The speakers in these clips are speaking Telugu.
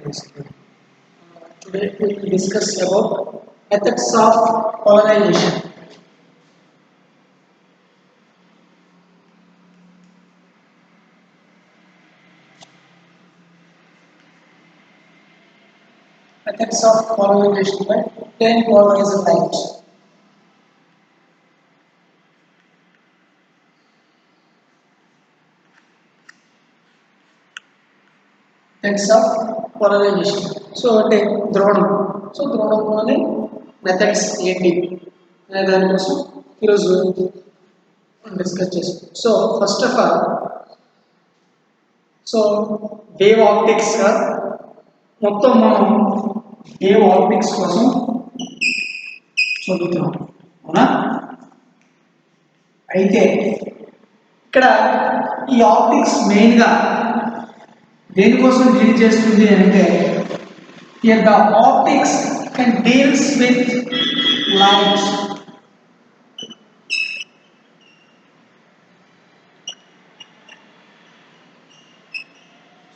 Today we will discuss about methods of polarization. Methods of polarization by plane polarized light. Methods of polarization. So అంటే ద్రోణం. సో ద్రోణంలోని మెథడ్స్ ఏంటి అనే దానికోసం ఈరోజు డిస్కస్ చేస్తాం. So first of all wave optics మొత్తం మనం వేవ్ ఆప్టిక్స్ కోసం చదువుతున్నాం అవునా. అయితే ఇక్కడ ఈ ఆప్టిక్స్ మెయిన్గా దేనికోసం డీల్ చేస్తుంది అంటే here the optics can deals with light.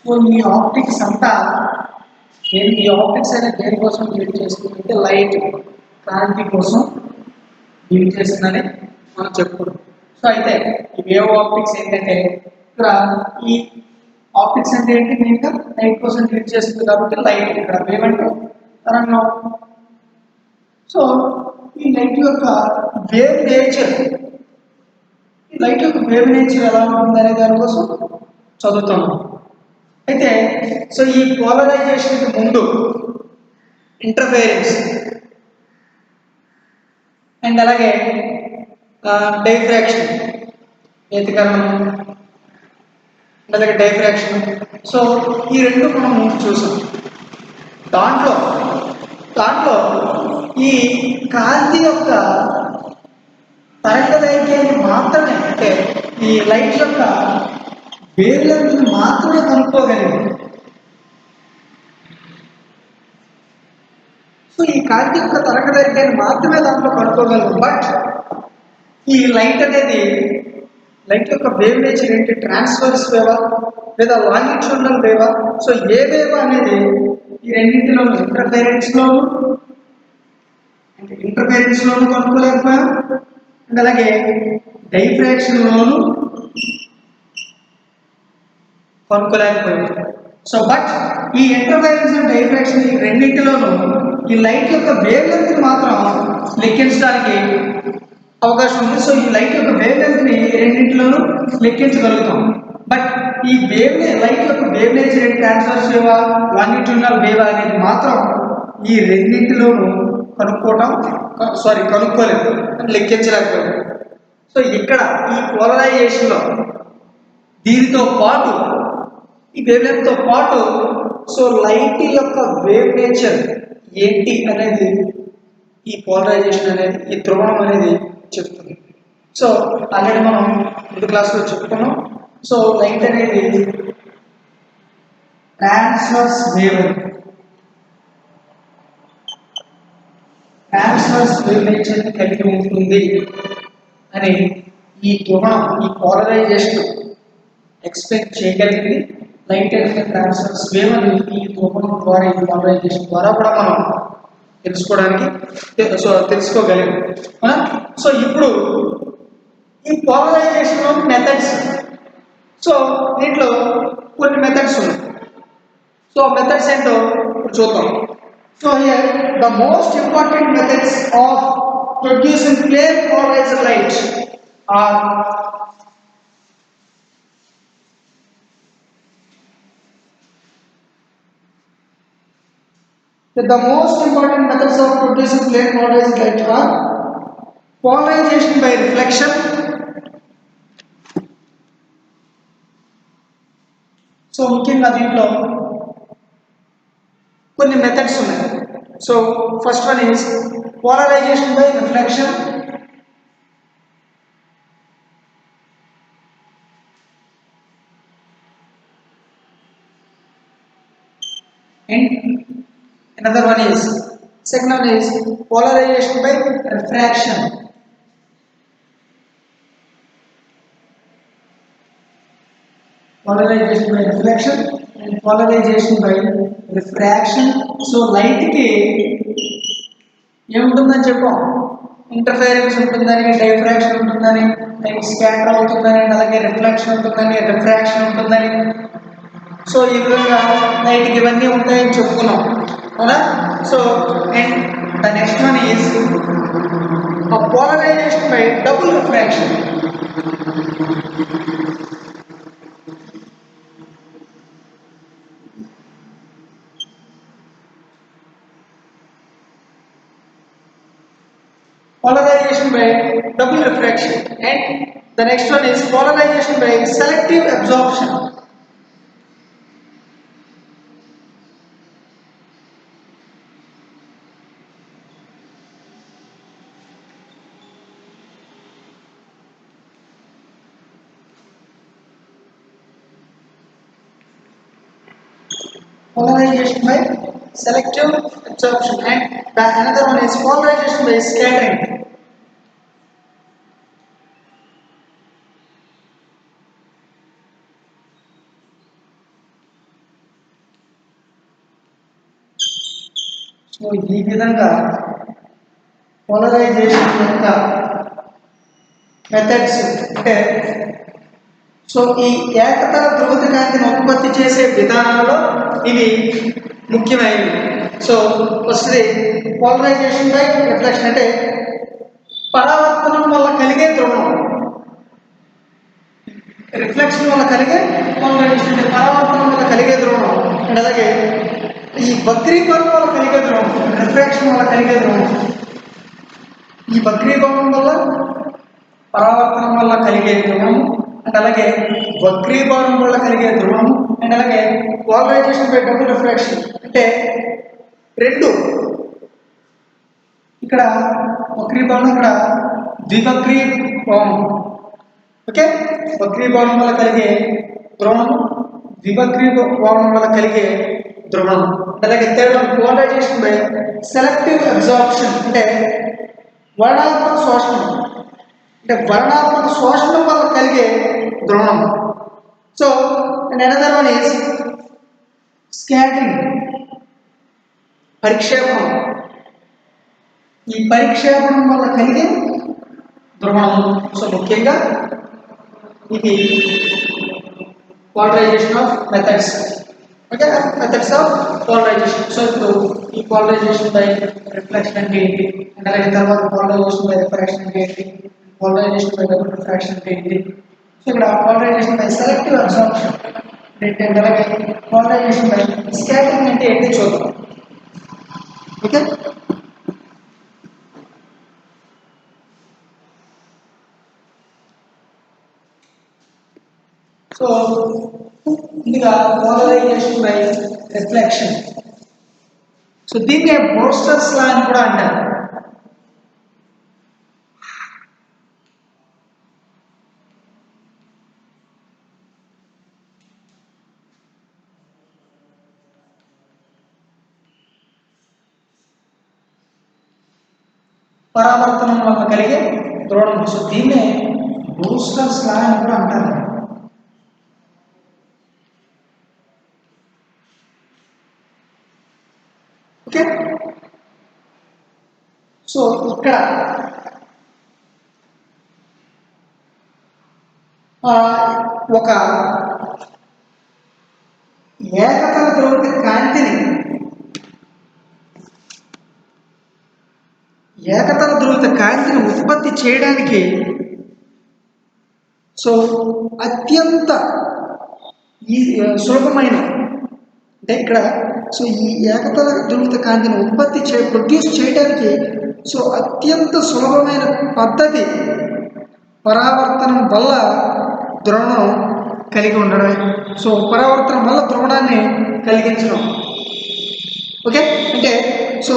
So ఈ ఆప్టిక్స్ అంతా ఈ ఆప్టిక్స్ అనేది దేనికోసం డీల్ చేస్తుంది అంటే లైట్ కాంతి కోసం డీల్ చేస్తుందని మనం చెప్పుకున్నాం. సో అయితే ఈ వేవ్ ఆప్టిక్స్ ఏంటంటే ఇక్కడ ఈ ఆప్టిక్స్ అంటే ఏంటి మెయిన్గా లైట్ కోసం డీల్ చేస్తుంది కాబట్టి లైట్ ఇక్కడ వేవ్ అంటే తరంగం. సో ఈ లైట్ యొక్క వేవ్ నేచర్ ఎలా ఉంటుంది అనే దానికోసం చదువుతాము. అయితే సో ఈ పోలరైజేషన్కి ముందు ఇంటర్ఫేరెన్స్ అండ్ అలాగే డైఫ్రాక్షన్ వ్యతికరణం అలాగే డైఫ్రాక్షన్. సో ఈ రెండు మనం ముందు చూసాం. దాంట్లో ఈ కాంతి యొక్క తరంగదైర్ఘ్యాన్ని మాత్రమే అంటే ఈ లైట్ యొక్క వేవ్ లెంగ్త్ని మాత్రమే కనుక్కోగలిగింది. సో ఈ కాంతి యొక్క తరంగదైర్ఘ్యాన్ని మాత్రమే దాంట్లో కనుక్కోగలరు. బట్ ఈ లైట్ యొక్క వేవ్ నేచర్ ఏంటి, ట్రాన్స్వర్స్ వేవా లేదా లాంగిట్యూడినల్ వేవా. సో ఏ వేవ్ అనేది ఈ రెండింటిలోనూ ఇంటర్ఫేరెన్స్లోనూ కనుక్కోలేకపోయాం అండ్ అలాగే డైఫ్రాక్షన్లోనూ కనుక్కోలేకపోయాం. సో బట్ ఈ ఇంటర్ఫేరెన్స్ అండ్ డైఫ్రాక్షన్ ఈ రెండింటిలోనూ ఈ లైట్ యొక్క వేవ్ లెంగ్త్ని మాత్రం లెక్కించడానికి అవకాశం ఉంది. సో ఈ లైట్ యొక్క వేవ్ లెంగ్త్ని రెండింటిలోనూ లెక్కించగలుగుతాం. బట్ ఈ లైట్ యొక్క వేవ్ నేచర్ ట్రాన్స్వర్స్ వేవా లాంగిట్యూడినల్ వేవా అనేది మాత్రం ఈ రెండింటిలోనూ కనుక్కోలేదు లెక్కించలేకపోయాం. సో ఇక్కడ ఈ పోలరైజేషన్లో దీనితో పాటు ఈ వేవ్ లెంగ్త్తో పాటు సో లైట్ యొక్క వేవ్ నేచర్ ఏంటి అనేది ఈ పోలరైజేషన్ అనేది ఈ ధ్రువణం అనేది చెప్తుంది. సో ఆల్రెడీ మనం ముందు క్లాస్లో చెప్పుకున్నాం. సో లైట్ అనేది ట్రాన్స్వర్స్ వేవ్ నేచర్ని కలిగి ఉంటుంది అని ఈ ధ్రువణం ఈ పోలరైజేషన్ ఎక్స్ప్లెయిన్ చేయగలిగింది. లైట్ అనేది ట్రాన్స్వర్స్ వేవ్ అని ఈ ధ్రువణం ద్వారా ఈ పోలరైజేషన్ ద్వారా కూడా మనం తెలుసుకోగలిగాం. సో ఇప్పుడు ఈ పోలరైజేషన్లో మెథడ్స్. సో దీంట్లో కొన్ని మెథడ్స్ ఉన్నాయి. సో మెథడ్స్ ఏంటో చూద్దాం. So here the most important methods of producing plane polarised light are the most important methods of producing plane polarized light are polarization by reflection, so ముఖ్యంగా దీంట్లో కొన్ని మెథడ్స్ ఉన్నాయి. So first one is polarisation by reflection, and another one is second one is polarization by refraction. Polarization by reflection and polarization by refraction. So లైట్కి ఏముంటుందని చెప్పాం, ఇంటర్ఫేరెన్స్ ఉంటుందని, డైఫ్రాక్షన్ ఉంటుందని, స్కాటర్ అవుతుందని, అలాగే రిఫ్లెక్షన్ ఉంటుందని, రిఫ్రాక్షన్ ఉంటుందని. సో ఈ విధంగా లైట్కి ఇవన్నీ ఉంటాయని చెప్పుకున్నాం అవునా. So and the next one is polarisation by double refraction. Polarization by double refraction, and the next one is polarization by selective absorption. Polarization by selective absorption, and the another one is polarization by scattering. So ఈ విధంగా పోలరైజేషన్ యొక్క మెథడ్స్ అంటే సో ఈ ఏకతర ధ్రువత కాంతిని ఉత్పత్తి చేసే విధానంలో ఇవి ముఖ్యమైనవి. సో ఫస్ట్ది పోలరైజేషన్ బై రిఫ్లెక్షన్, అంటే పరావర్తనం వల్ల కలిగే ధ్రువణం. రిఫ్లెక్షన్ వల్ల కలిగే పోలరైజేషన్ అంటే పరావర్తనం వల్ల కలిగే ధ్రువణం. అండ్ అలాగే ఈ వక్రీకరణ వల్ల కలిగే ధ్రువణం, రిఫ్రాక్షన్ వల్ల కలిగే ధ్రువణం. ఈ వక్రీభవనం వల్ల, పరావర్తనం వల్ల కలిగే ధ్రువణం, అండ్ అలాగే వక్రీభవనం వల్ల కలిగే ధ్రువణం, అండ్ అలాగే పోలరైజేషన్ బై డబుల్ రిఫ్రాక్షన్ అంటే రెండు. ఇక్కడ వక్రీభవనం, ఇక్కడ ద్వివక్రీభవనం. ఓకే, వక్రీభవనం వల్ల కలిగే ధ్రువణం, ద్వివక్రీభవనం వల్ల కలిగే ధ్రువణం. అలాగే third one polarization by selective absorption అంటే వర్ణాత్మక శోషణం, అంటే వర్ణాత్మక శోషణం వల్ల కలిగే ధ్రువణం. So and another one is scattering, పరిక్షేపణం. ఈ పరిక్షేపణం వల్ల కలిగే ధ్రువణం. సో ముఖ్యంగా ఇది polarization of methods. Okay, methods of polarization. So ఇప్పుడు ఈ పోలరైజేషన్ బై రిఫ్లెక్షన్ అంటే ఏంటి, అండ్ అలాగే తర్వాత పోలరైజేషన్ బై రిఫ్రాక్షన్ అంటే ఏంటి, పోలరైజేషన్ బై డబుల్ రిఫ్రాక్షన్ అంటే ఏంటి. సో ఇక్కడ పోలరైజేషన్ బై సెలెక్టివ్ అబ్జార్ప్షన్ అంటే, అలాగే పోలరైజేషన్ బై స్కాటరింగ్ అంటే ఏంటి చూద్దాం. ఓకే, సో ముందుగా పోలరైజేషన్ బై రిఫ్లెక్షన్. సో దీన్నే బ్రోస్టర్స్ లా అని కూడా అంటారు. పరావర్తనం వల్ల కలిగే ధ్రువణం. సో దీన్నే బ్రోస్టర్స్ లా అని కూడా అంటారు. ఓకే, సో ఇక్కడ ఒక ఏకతర ధ్రువత కాంతిని ఉత్పత్తి చేయడానికి సో అత్యంత సులభమైన, అంటే ఇక్కడ సో ఈ ఏకతర ధ్రువత కాంతిని ప్రొడ్యూస్ చేయడానికి సో అత్యంత సులభమైన పద్ధతి పరావర్తనం వల్ల ధ్రువణం కలిగి ఉండడమే. సో పరావర్తనం వల్ల ధ్రువణాన్ని కలిగించడం. ఓకే, అంటే సో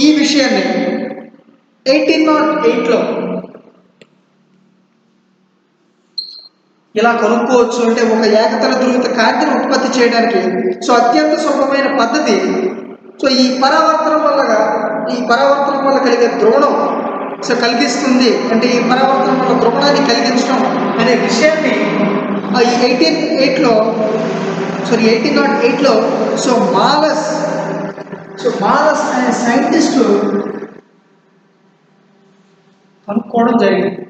ఈ విషయాన్ని 1808లో ఇలా కనుక్కోవచ్చు. అంటే ఒక ఏకతర ధ్రువత కాంతిని ఉత్పత్తి చేయడానికి సో అత్యంత సులభమైన పద్ధతి సో ఈ పరావర్తనం వల్ల కలిగే ధ్రువణం సో కలిగిస్తుంది. అంటే ఈ పరావర్తనం వల్ల ధ్రువణాన్ని కలిగించడం అనే విషయాన్ని ఈ 1808లో సారీ 1808లో సో మాలస్ అనే సైంటిస్టు కనుక్కోవడం జరిగింది.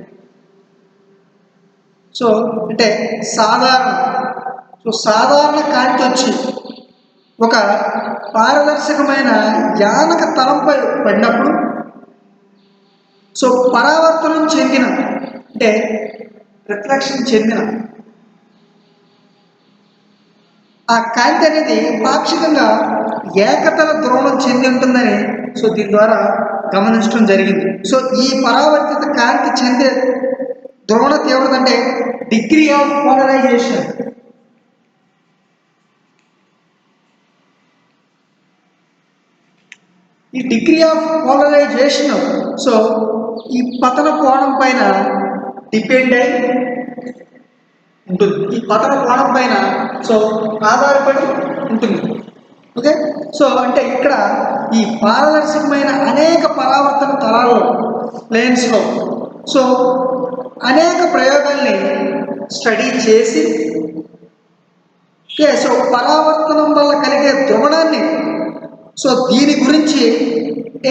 సో అంటే సాధారణ కాంతి వచ్చి ఒక పారదర్శకమైన యానక తలంపై పడినప్పుడు సో పరావర్తనం చెందిన అంటే రిఫ్లెక్షన్ చెందిన ఆ కాంతి అనేది పాక్షికంగా ఏకతల ధ్రువణం చెంది ఉంటుందని సో దీని ద్వారా గమనించడం జరిగింది. సో ఈ పరావర్తిత కాంతి చెందే ధ్రువణ తీవ్రత అంటే డిగ్రీ ఆఫ్ పోలరైజేషన్. ఈ డిగ్రీ ఆఫ్ పోలరైజేషన్ సో ఈ పతన కోణం పైన డిపెండ్ అయి ఉంటుంది. ఈ పతన కోణం పైన సో ఆధారపడి ఉంటుంది. ఓకే, సో అంటే ఇక్కడ ఈ పారదర్శకమైన అనేక పరావర్తన తలాల్లో ప్లేన్స్లో సో అనేక ప్రయోగాల్ని స్టడీ చేసి సో పరావర్తనం వల్ల కలిగే ధ్రువణాన్ని సో దీని గురించి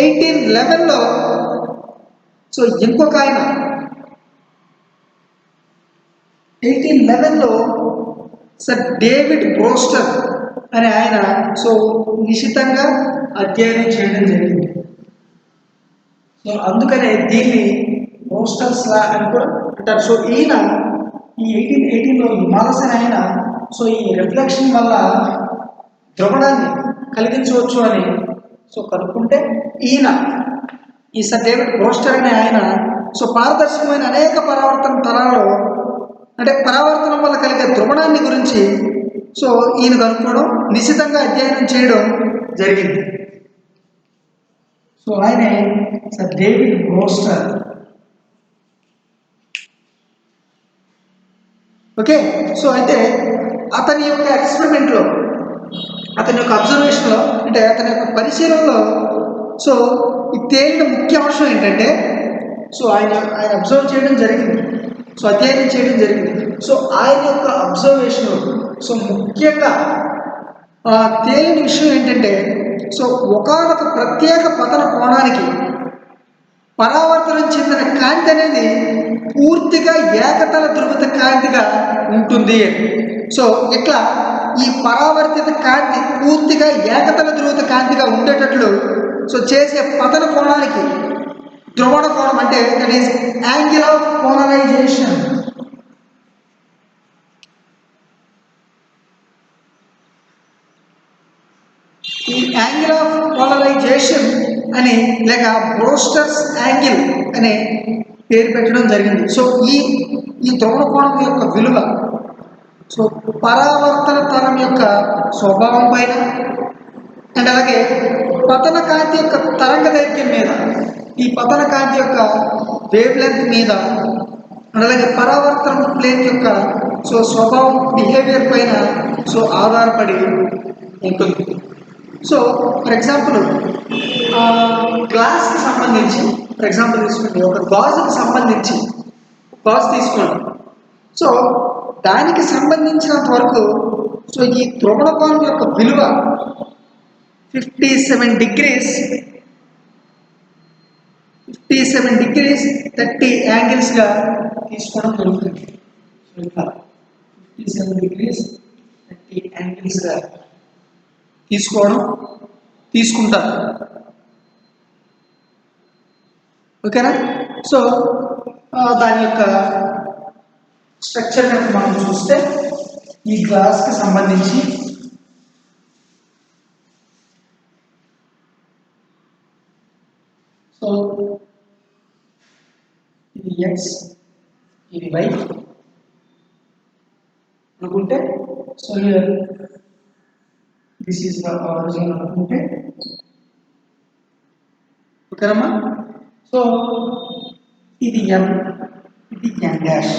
1811లో సో ఇంకొక ఆయన 1811లో సర్ డేవిడ్ బ్రోస్టర్ అనే ఆయన సో నిశితంగా అధ్యయనం చేయడం జరిగింది. సో అందుకనే దీన్ని బ్రోస్టర్స్ లా అని కూడా అంటారు. సో ఈయన ఈ 1818లో మాలస్ అనే ఆయన సో ఈ రిఫ్లెక్షన్ వల్ల ధ్రువణాన్ని కలిగించవచ్చు అని సో కనుక్కుంటే ఈ సర్ డేవిడ్ బ్రోస్టర్ అనే ఆయన సో పారదర్శకమైన అనేక పరావర్తన తరాల్లో అంటే పరావర్తనం వల్ల కలిగే ధ్రువణాన్ని గురించి సో ఈయన కనుక్కోవడం నిశితంగా అధ్యయనం చేయడం జరిగింది. సో ఆయనే సర్ డేవిడ్ బ్రోస్టర్. ఓకే, సో అయితే అతని యొక్క ఎక్స్పెరిమెంట్లో అతని యొక్క అబ్జర్వేషన్లో అంటే అతని యొక్క పరిశీలనలో సో ఈ తేలిన ముఖ్య అంశం ఏంటంటే సో ఆయన అబ్జర్వ్ చేయడం జరిగింది. సో అధ్యయనం చేయడం జరిగింది. సో ఆయన యొక్క అబ్జర్వేషన్ సో ముఖ్యంగా తేలిన విషయం ఏంటంటే సో ఒకానొక ప్రత్యేక పతన కోణానికి పరావర్తనం చెందిన కాంతి అనేది పూర్తిగా ఏకతల ధ్రువిత కాంతిగా ఉంటుంది. సో ఇట్లా ఈ పరావర్తిత కాంతి పూర్తిగా ఏకతల ధ్రువిత కాంతిగా ఉండేటట్లు సో చేసే పతన కోణానికి ధ్రువణ కోణం అంటే that is angle of polarisation. ఈ యాంగిల్ ఆఫ్ పోలరైజేషన్ అని లేక బ్రోస్టర్స్ యాంగిల్ అనే పేరు పెట్టడం జరిగింది. సో ఈ ధ్రువణ కోణం యొక్క విలువ సో పరావర్తన తరం యొక్క స్వభావం పైన అండ్ అలాగే పతన కాంతి యొక్క తరంగ దైర్ఘ్యం మీద ఈ పతన కాంతి యొక్క వేవ్ లెంత్ మీద అండ్ అలాగే పరావర్తన ప్లేన్ యొక్క సో స్వభావం బిహేవియర్ పైన సో ఆధారపడి ఉంటుంది. సో ఫర్ ఎగ్జాంపుల్ గ్లాస్కి సంబంధించి ఫర్ ఎగ్జాంపుల్ తీసుకోండి, ఒక గాజుకి సంబంధించి గాజు తీసుకోండి. సో దానికి సంబంధించినంత వరకు సో ఈ ధ్రువణ కోణం యొక్క విలువ 57 degrees 30 యాంగిల్స్గా తీసుకోవడం జరుగుతుంది. సో ఇలా 57 degrees 30 యాంగిల్స్గా తీసుకుంటారు. ఓకేనా? సో దాని యొక్క స్ట్రక్చర్ కనుక మనం చూస్తే ఈ గ్లాస్కి సంబంధించి సో ఇది X ఇది Y అనుకుంటే so here this is the origin అనుకుంటే ఓకేనమ్మా. సో ఇది M ఇది N డాష్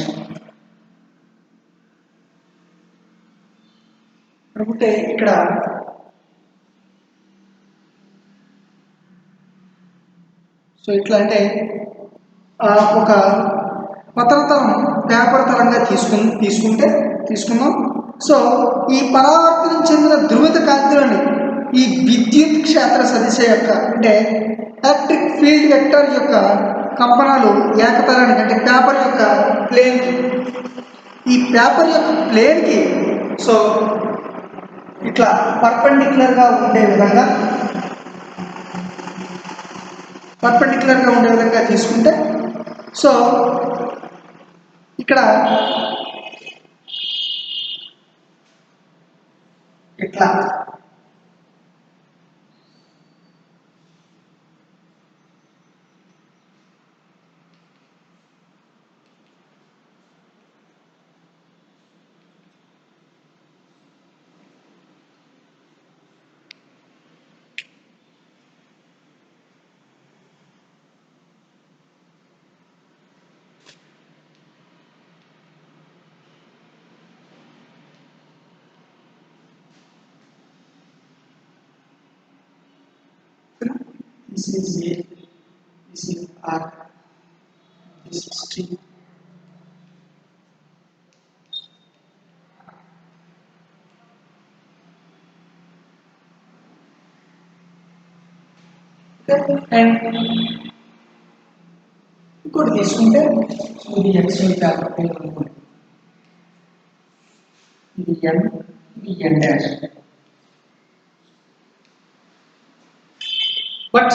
అనుకుంటే ఇక్కడ సో ఇట్లా అంటే ఒక పతన తలం పేపర్ తలంగా తీసుకున్నాం. సో ఈ పరావర్తనం చెందిన ధ్రువిత కాంతిలోని ఈ విద్యుత్ క్షేత్ర సదిశ యొక్క అంటే ఎలక్ట్రిక్ ఫీల్డ్ వెక్టర్ యొక్క కంపనాలు ఏకతలానికి అంటే పేపర్ యొక్క ప్లేన్కి, ఈ పేపర్ యొక్క ప్లేన్కి సో ఇట్లా పర్పెండిక్యులర్గా ఉండే విధంగా తీసుకుంటే సో ఇక్కడ ఇట్లా this is A, this is R, this is T. Okay, and ఇంకోటి తీసుకుంటే ఇది ఎక్స్ఎల్ పేపర్ పైన అనుకోండి, ఇది ఎన్, ఇది ఎన్ డాష్. బట్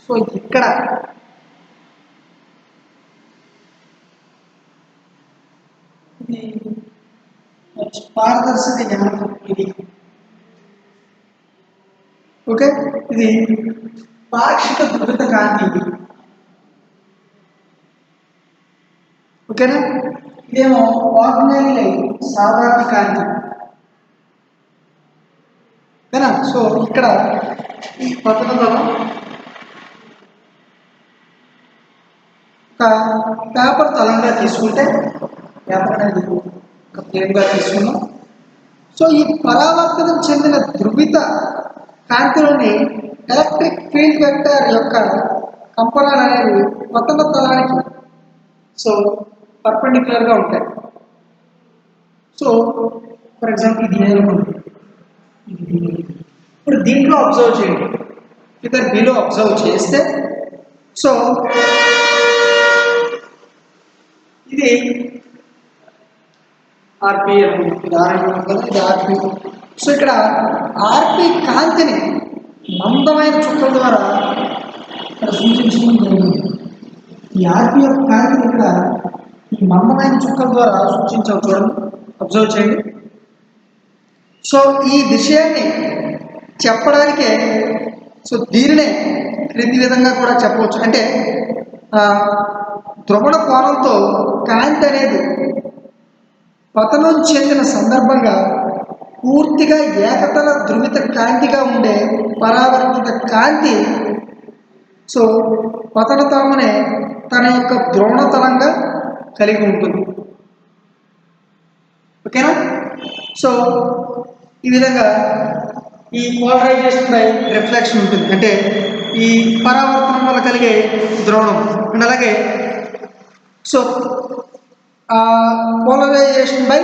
సో ఇక్కడ ఇది పారదర్శక యంత్రం ఇది. ఓకే, ఇది పాక్షిక ధ్రువిత కాంతి ఇది. ఓకేనా, ఇదేమో ఆర్డినరీ లైట్ సాధారణ కాంతి. ఓకేనా, సో ఇక్కడ ఈ పతన తలం ఒక పేపర్ తలంగా తీసుకుంటే పేపర్ అనేది ఒక ప్లేన్గా తీసుకున్నాం. సో ఈ పరావర్తనం చెందిన ధ్రువిత కాంతిలోని ఎలక్ట్రిక్ ఫీల్డ్ వెక్టర్ యొక్క కంపనాలు అనేవి పతన తలానికి సో పర్పెండిక్యులర్గా ఉంటాయి. సో ఫర్ ఎగ్జాంపుల్ ఇది ఏమనుకోండి, ఇప్పుడు దీంట్లో అబ్జర్వ్ చేయండి, ఫిగర్ బిలో అబ్జర్వ్ చేస్తే సో ఇది ఆర్పి ఇది ఆర్పి. సో ఇక్కడ ఆర్పి కాంతిని మందమైన చుక్కల ద్వారా ఇక్కడ సూచించడం జరిగింది. ఈ ఆర్పి యొక్క కాంతిని ఇక్కడ ఈ మందమైన చుక్కల ద్వారా సూచించావు, చూడండి, అబ్జర్వ్ చేయండి. సో ఈ విషయాన్ని చెప్పడానికే సో దీనినే క్రింది విధంగా కూడా చెప్పవచ్చు. అంటే ధ్రువణ కోణంతో కాంతి అనేది పతనం చెందిన సందర్భంగా పూర్తిగా ఏకతల ధ్రువిత కాంతిగా ఉండే పరావర్తిత కాంతి సో పతన తలమునే తన యొక్క ద్రోణతలంగా కలిగి ఉంటుంది. ఓకేనా, సో ఈ విధంగా ఈ పోలరైజేషన్ బై రిఫ్లెక్షన్ ఉంటుంది, అంటే ఈ పరావర్తనం వల్ల కలిగే ద్రోణం. అండ్ అలాగే so polarisation by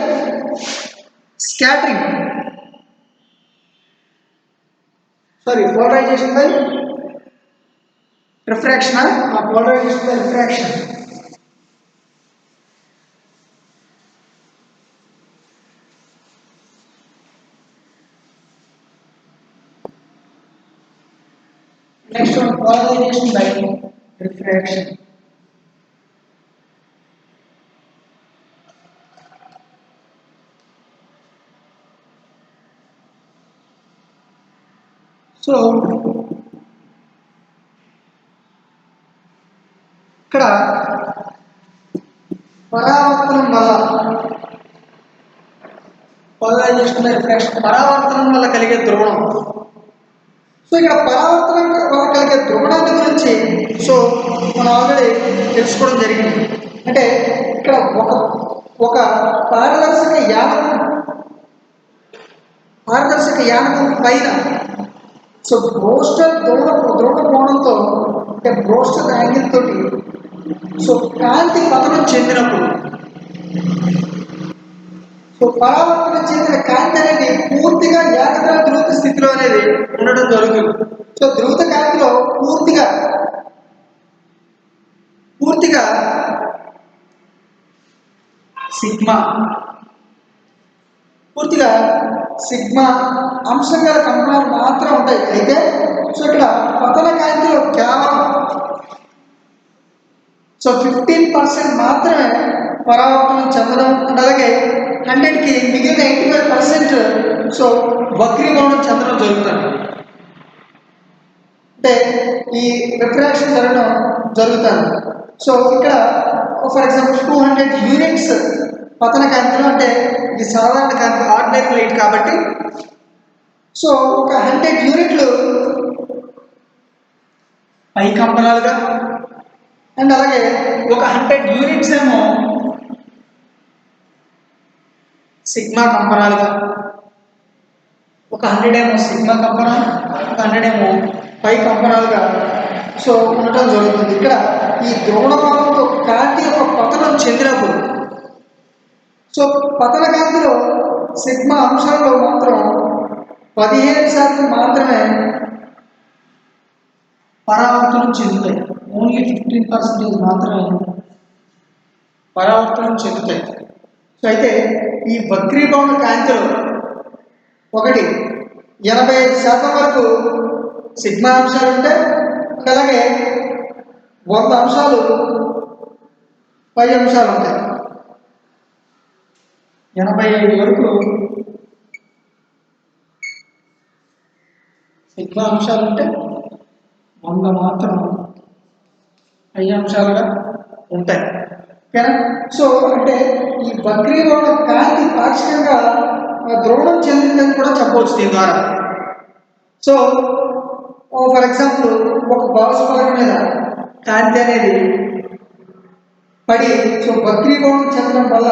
scattering, polarisation by refraction, polarisation by refraction. Next one, polarization by refraction. So ఇక్కడ పరావర్తనం వల్ల పోలరైజేషన్ బై రిఫ్రాక్షన్, పరావర్తనం వల్ల కలిగే ద్రోణం సో ఇక్కడ పరావర్తనం వల్ల కలిగే ద్రవణాన్ని గురించి సో మనం ఆల్రెడీ తెలుసుకోవడం జరిగింది. అంటే ఇక్కడ ఒక పారదర్శక యానకం పైన సో బ్రోస్టర్ ద్రోణ కోణంతో అంటే బ్రోస్టర్ యాంగిల్ తోటి సో కాంతి పతనం చెందినప్పుడు సో పరావర్తనం చెందిన కాంతి అనేది పూర్తిగా ఏకద్రవ ధ్రువ స్థితిలో అనేది ఉండడం జరుగుతుంది. సో ధ్రువ కాంతిలో పూర్తిగా సిగ్మా అంశం గల కంపనాలు మాత్రం ఉంటాయి. అయితే సో ఇక్కడ పతన కాంతిలో కేవలం సో 15% మాత్రమే పరావర్తనం చెందడం, అలాగే 100కి మిగిలిన 85% సో వక్రీభవనం చెందడం జరుగుతుంది. అంటే ఈ రిఫ్రాక్షన్ జరుగుతుంది. సో ఇక్కడ ఫర్ ఎగ్జాంపుల్ 200 యూనిట్స్ పతన కాంతిలో, అంటే ఇది సాధారణ కాంతి ఆర్డినరీ లైట్ కాబట్టి సో ఒక 100 యూనిట్లు పై కంపనాలుగా అండ్ అలాగే ఒక 100 యూనిట్స్ ఏమో సిగ్మా కంపనాలుగా, ఒక 100 ఏమో సిగ్మా కంపనాలు, ఒక 100 ఏమో పై కంపనాలుగా సో ఉండటం జరుగుతుంది. ఇక్కడ ఈ ద్రోణకోణంతో కాంతి యొక్క పతనం చెందినప్పుడు సో పతన కాంతిలో సిగ్మా అంశాల్లో మాత్రం 15% మాత్రమే పరావర్తనం చెందుతాయి. ఓన్లీ 15% మాత్రమే పరావర్తనం చెందుతాయి. సో అయితే ఈ వక్రీభవన కాంతిలో 85% వరకు సిగ్మా అంశాలు ఉంటాయి, అలాగే 100 అంశాలు పై అంశాలు ఉంటాయి. 85 వరకు సిగ్మా అంశాలు ఉంటే 100 మాత్రం పై అంశాలుగా ఉంటాయి. ఓకేనా? సో అంటే ఈ వక్రీభవన కాంతి పాక్షికంగా ద్రోణం చెందిందని కూడా చెప్పవచ్చు దీని ద్వారా. సో ఫర్ ఎగ్జాంపుల్ ఒక బాక్స్ పలక మీద కాంతి అనేది పడి సో వక్రీభవనం చెందడం వల్ల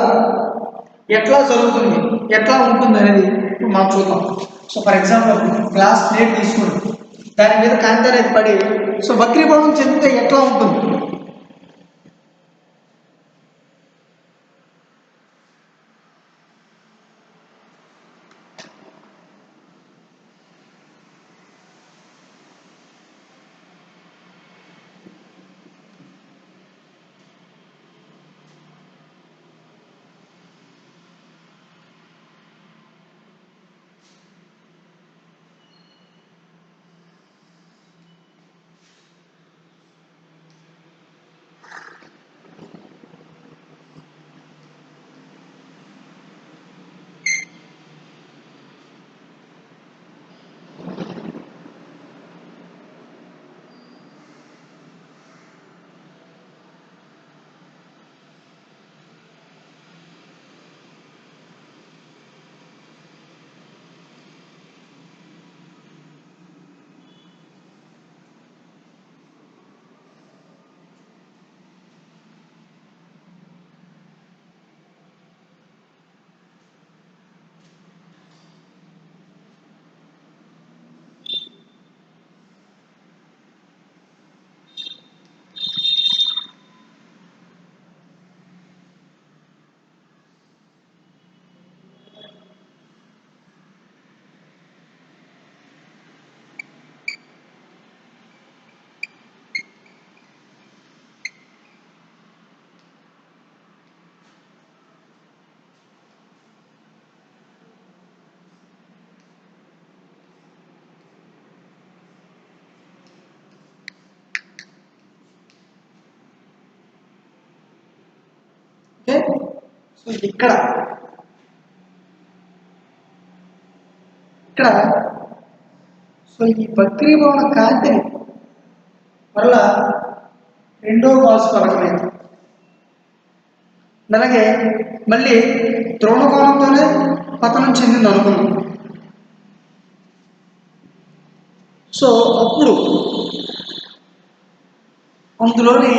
ఎట్లా జరుగుతుంది, ఎట్లా ఉంటుంది అనేది మనం చూద్దాం. So for example glass plate తీసుకుని దాని మీద కాంతి అనేది పడి సో వక్రీభవనం చెందితే ఎట్లా ఉంటుంది. ఓకే, సో ఇక్కడ సో ఈ వక్రీభవన కాంతిని మరలా రెండో బాల్స్ పలకలేదు, అలాగే మళ్ళీ ద్రోణకోణంతోనే పతనం చెందింది అనుకుందాం. సో అప్పుడు అందులోని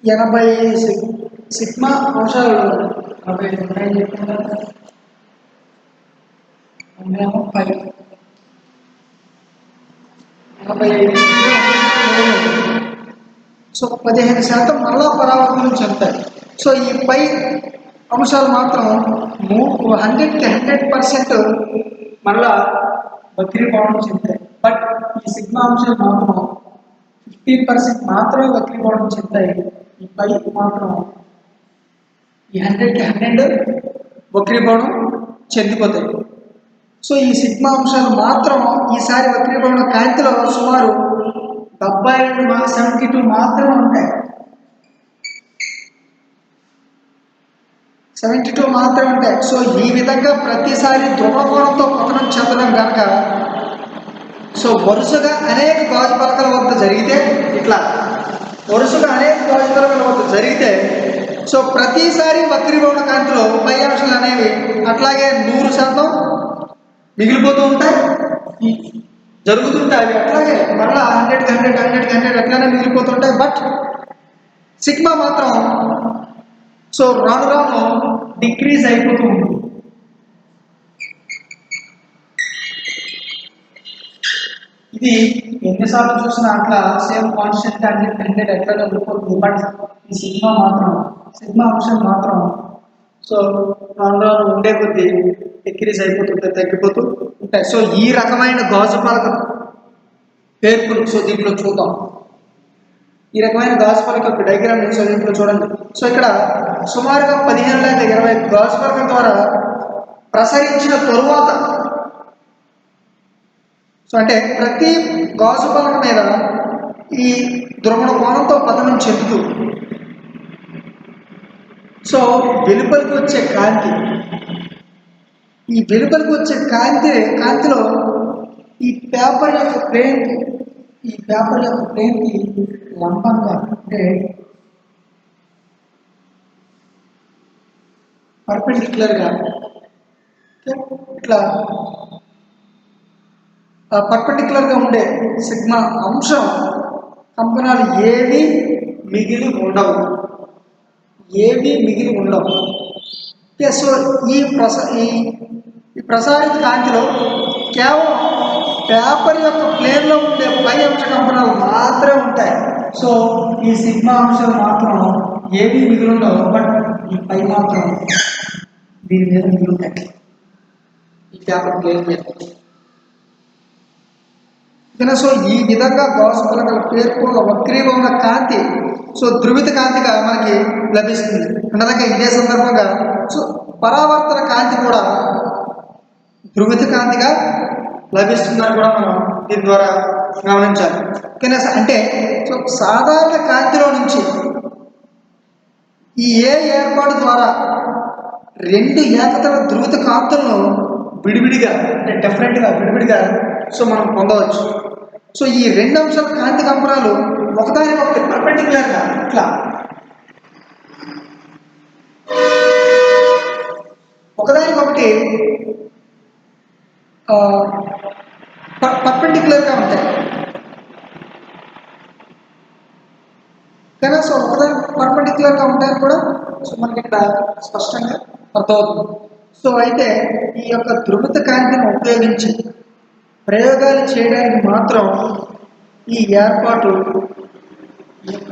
80 సిగ్మా అంశాలు 80 ఉన్నాయని చెప్తున్నారు. అన్నేమో 85 సో 15% మరలా పరావర్తనం చెందుతాయి. సో ఈ పై అంశాలు మాత్రం 100కి 100% మరలా వక్రీభవనం చెందుతాయి. బట్ ఈ సిగ్మా అంశాలు మాత్రం 50% మాత్రమే వక్రీభవనం చెందుతాయి. ఈ పై మాత్రం ఈ 100కి 100 వక్రీభవనం చెందిపోతాయి. సో ఈ సిగ్మా అంశాలు మాత్రం ఈసారి వక్రీభవన కాంతిలో సుమారు 72 మాత్రమే ఉంటాయి. 72 మాత్రమే ఉంటాయి. సో ఈ విధంగా ప్రతిసారి ధ్రువకోణంతో పతనం చెందడం కనుక సో వరుసగా అనేక గాజు పలకల వద్ద జరిగితే ఇట్లా వరుసగా అనేక గాజు పలకల వద్ద జరిగితే సో ప్రతిసారి వక్రీభవన కాంతిలో పై అంశాలు అనేవి అట్లాగే 100% మిగిలిపోతూ ఉంటాయి, జరుగుతుంటాయి. అవి అట్లాగే మరలా 100కి 100 అట్లానే మిగిలిపోతుంటాయి. బట్ సిగ్మా మాత్రం సో రాను రాను డిక్రీజ్ అయిపోతూ ఉంటుంది. ఇది ఎన్నిసార్లు చూసినా అట్లా సేమ్ కాన్స్టెంట్ 100 ఎట్లానే ఉండిపోతుంది. బట్ ఈ సిగ్మా అంశం మాత్రం సో రాను రాను ఉండే కొద్దీ డిక్రీజ్ అయిపోతుంటాయి, తగ్గిపోతూ ఉంటాయి. సో ఈ రకమైన గాజు పలక పేర్పులు సో దీంట్లో చూద్దాం. ఈ రకమైన గాజు పలక యొక్క డయాగ్రామ్ సో దీంట్లో చూడండి. సో ఇక్కడ సుమారుగా 15 లేక 20 గాజు పలకల ద్వారా ప్రసరించిన తరువాత సో అంటే ప్రతి గాజు పలక మీద ఈ ధ్రువణ కోణంతో పతనం చెందుతూ సో వెలుపలికి వచ్చే కాంతి, ఈ వెలుపలికి వచ్చే కాంతిలో ఈ పేపర్ యొక్క ప్లేన్కి లంబంగా అంటే పర్పెండిక్యులర్గా ఇట్లా పర్పెండిక్యులర్గా ఉండే సిగ్మా అంశం కంపనాలు ఏవి మిగిలి ఉండవు. సో ఈ ప్రసారిత కాంతిలో కేవలం పేపర్ యొక్క ప్లేన్లో ఉండే పై అంశ కంపనాలు మాత్రమే ఉంటాయి. సో ఈ సిగ్మా అంశాలు మాత్రం ఏవి మిగిలి ఉండవు. బట్ ఈ పై మాత్రం దీని మీద మిగిలి ఉంటాయి, ఈ పేపర్ ప్లేన్ మీద. సో ఈ విధంగా గాజు పలకల పేర్కొన్న వక్రీభవన కాంతి సో ధృవిత కాంతిగా మనకి లభిస్తుంది. అనగా ఇదే సందర్భంగా సో పరావర్తన కాంతి కూడా ధృవిత కాంతిగా లభిస్తుందని కూడా మనం దీని ద్వారా గమనించాలి. అంటే సో సాధారణ కాంతిలో నుంచి ఈ ఏర్పాటు ద్వారా 2 ఏకతల ధృవిత కాంతులను విడివిడిగా అంటే విడివిడిగా సో మనం పొందవచ్చు. సో ఈ 2 అంశాల కాంతి కంపనాలు ఒకదానికొకటి పర్పెండిక్యులర్గా ఇట్లా ఒకదానికొకటి పర్పెండిక్యులర్గా ఉంటాయి. కానీ సో ఒకదాని పర్పెండిక్యులర్గా ఉంటాయని కూడా సో మనకి ఇక్కడ స్పష్టంగా అర్థమవుతుంది. సో అయితే ఈ యొక్క ధృవిత కాంతిని ఉపయోగించి ప్రయోగాలు చేయడానికి మాత్రం ఈ ఏర్పాటు యొక్క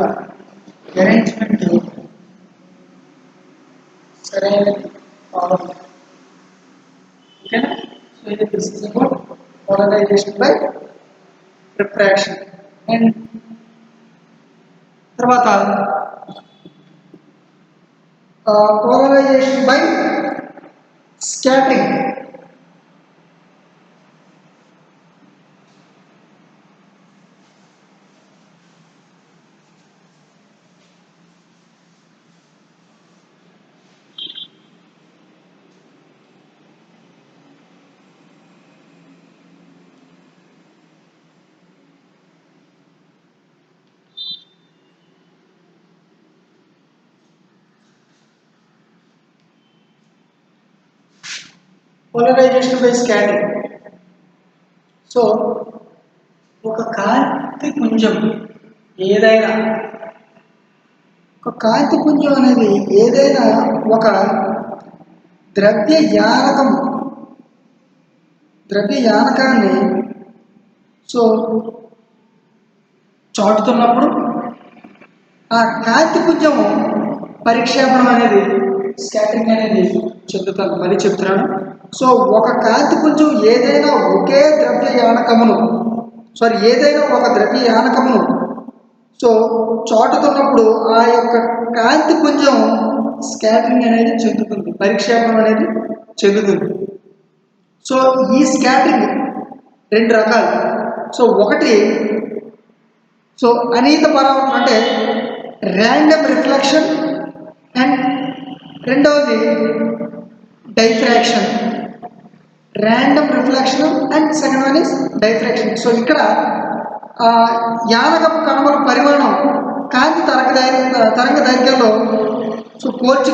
అరేంజ్మెంట్ సరైనది కావాలి. ఓకేనా? సో ఇది this is about polarization by refraction. And తర్వాత polarization by scattering. Polarization by scattering. So ఒక కాంతి పుంజం ఏదైనా ఒక కాంతి పుంజం అనేది ఏదైనా ఒక ద్రవ్య యానకాన్ని సో చాటుతున్నప్పుడు ఆ కాంతి పుంజము పరిక్షేపణం అనేది స్కాటరింగ్ అనేది చెందుతాను. మళ్ళీ చెప్తున్నాను. సో ఒక కాంతి పుంజం ఏదైనా ఒక ద్రవ్య యానకమును సో చాటుతున్నప్పుడు ఆ యొక్క కాంతి పుంజం స్కాటరింగ్ అనేది చెందుతుంది, పరిక్షేపణం అనేది చెందుతుంది. సో ఈ స్కాటరింగ్ రెండు రకాలు. సో ఒకటి సో అనీత పరావర్తనం అంటే ర్యాండమ్ రిఫ్లెక్షన్ అండ్ రెండవది diffraction. Random reflection and second one is diffraction. So ఇక్కడ యానకపు కణముల పరిమాణం కాంతి తరంగ దైర్ఘ్యంలో సో పోల్చి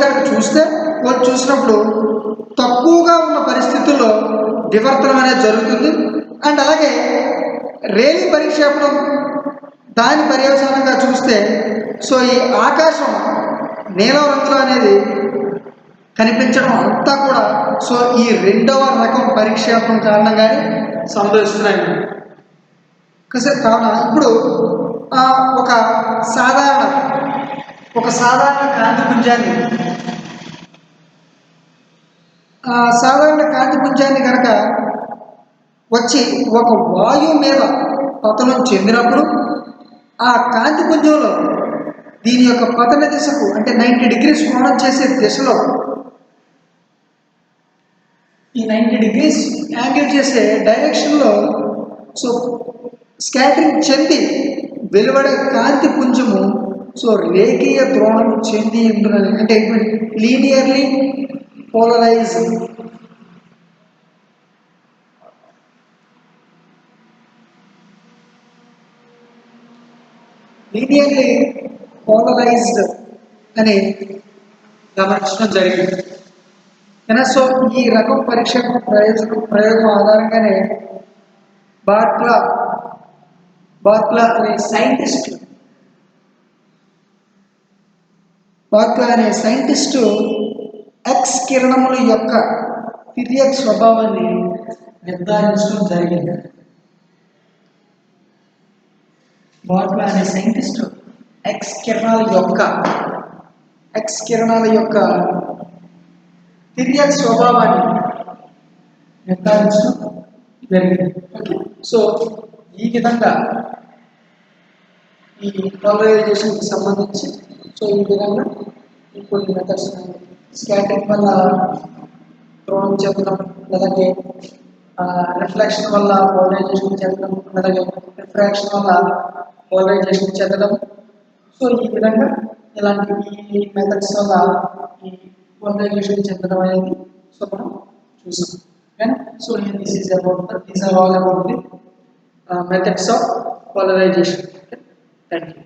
చూసినప్పుడు తక్కువగా ఉన్న పరిస్థితుల్లో వివర్తనం అనేది జరుగుతుంది. అండ్ అలాగే రేలీ పరిక్షేపణం దాని పర్యవసానంగా చూస్తే సో ఈ ఆకాశం నీలం రంగులో అనేది కనిపించడం అంతా కూడా సో ఈ రెండవ రకం పరిక్షేపణం కారణంగానే సంభవిస్తున్నాయి. కావున ఇప్పుడు ఒక సాధారణ కాంతి పుంజాన్ని కనుక వచ్చి ఒక వాయువు మీద పతనం చెందినప్పుడు ఆ కాంతి పుంజంలో దీని యొక్క పతన దిశకు అంటే 90 degrees కోణం చేసే దిశలో ఈ 90 degrees యాంగిల్ చేసే డైరెక్షన్లో సో స్కాటరింగ్ చెంది వెలువడే కాంతి పుంజము సో రేఖీయ ద్రోణం చెంది ఉందని అంటే లీనియర్లీ పోలరైజ్డ్ అని గమనించడం జరిగింది. సో ఈ రకం పరిక్షేపణ ప్రయోగం ఆధారంగానే బార్క్లా అనే సైంటిస్టు ఎక్స్ కిరణముల యొక్క తిర్యక్ స్వభావాన్ని నిర్ధారించడం జరిగింది. బార్క్లా అనే సైంటిస్టు ఎక్స్ కిరణాల యొక్క తిర్యక్ స్వభావాన్ని నిర్ధారించడం జరిగింది. సో ఈ విధంగా ఈ పోలరైజేషన్కి సంబంధించి సో ఈ విధంగా కొన్ని మెథడ్స్ స్కాటరింగ్ వల్ల ద్రోణం చెందడం, అలాగే రిఫ్లెక్షన్ వల్ల పోలరైజేషన్ చెందడం, అలాగే రిఫ్రాక్షన్ వల్ల పోలరైజేషన్ చెందడం. సో ఈ విధంగా ఇలాంటి ఈ మెథడ్స్ వల్ల ఈ పోలరైజేషన్ చెందడం అనేది సో మనం చూసాం. So these are all about the methods of polarization. Thank you.